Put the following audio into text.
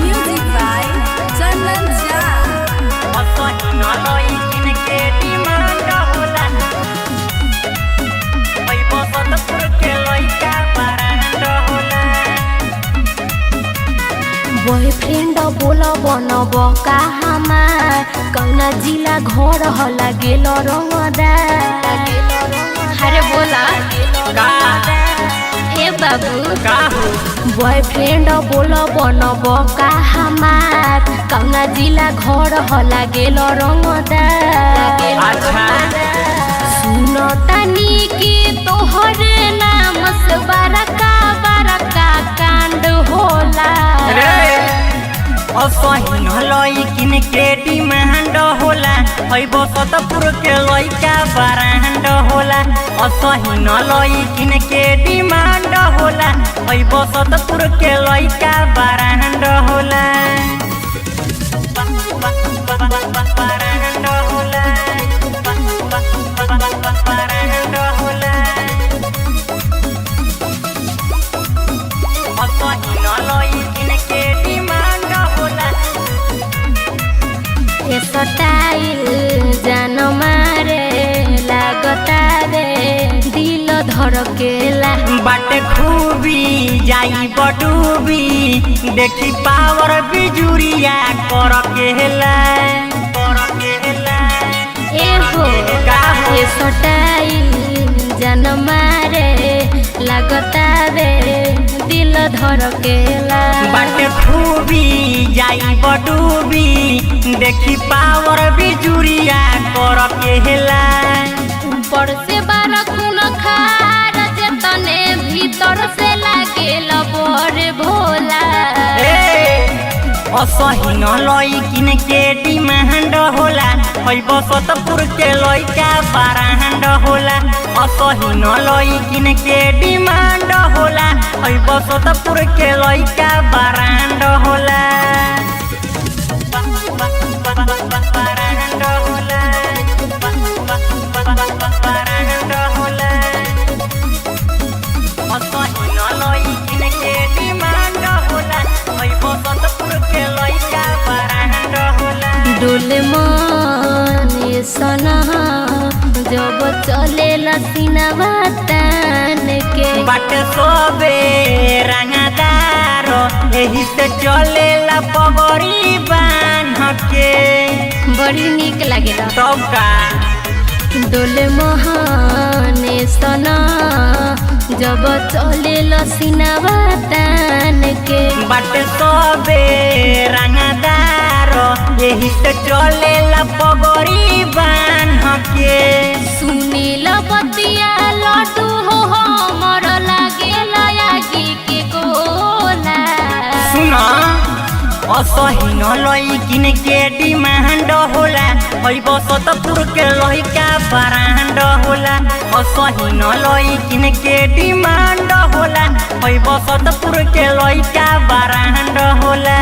Music by Chandan boyfriend बोला बनब का हमार कौना जिला घर हला गेल रंगदार। अरे बोला ए बाबू बॉयफ्रेंड बोला बनब का हमार कौना जिला घर हला गेल रंगदार। सुन तनी के तोहरे नाम से बड़का कांड होला। असहीन लइकिन के डिमांड होला, बसतपुर के लइका ब्रांड होला। असहीन लइकिन के डिमांड होला, बसतपुर के लइका ब्रांड होला। स्टाइल जान मारे लागता रे दिल धड़केला। बाटे खूबी जाई बडूबी देखी पावर बिजुरिया कर केला एहो स्टाइल जान मारे लागता रे दिल धड़केला। बाटे खूबी जाई बडूबी देखी पावर बिजुरिया कर केला। ऊपर से बारह खून खार जतने भीतर से लागेल बड़ भोला। असहीन लइकिन के डिमांड होला, बसतपुर के लइका ब्रांड होला। असहीन लइकिन के डिमांड होला, बसतपुर के लइका ब्रांड होला। डोले मन सना जब चले लसीनावा तान के। बाट सोबे रंगदार यही से चले ला पगड़ी बांध के। बड़ी निक लागेला तब का डोले महाने सना जब चले लसीनावा तान के। बाट सोबे रंगदार यही से चले ला पगड़ी बांध के। सुनील बतिया लड्डू हो हमर लागेला आगी के गोला। सुना असहीन लइकिन के डिमांड होला, बसतपुर के लइका ब्रांड होला। असहीन लइकिन के डिमांड होला, बसतपुर के लइका ब्रांड होला।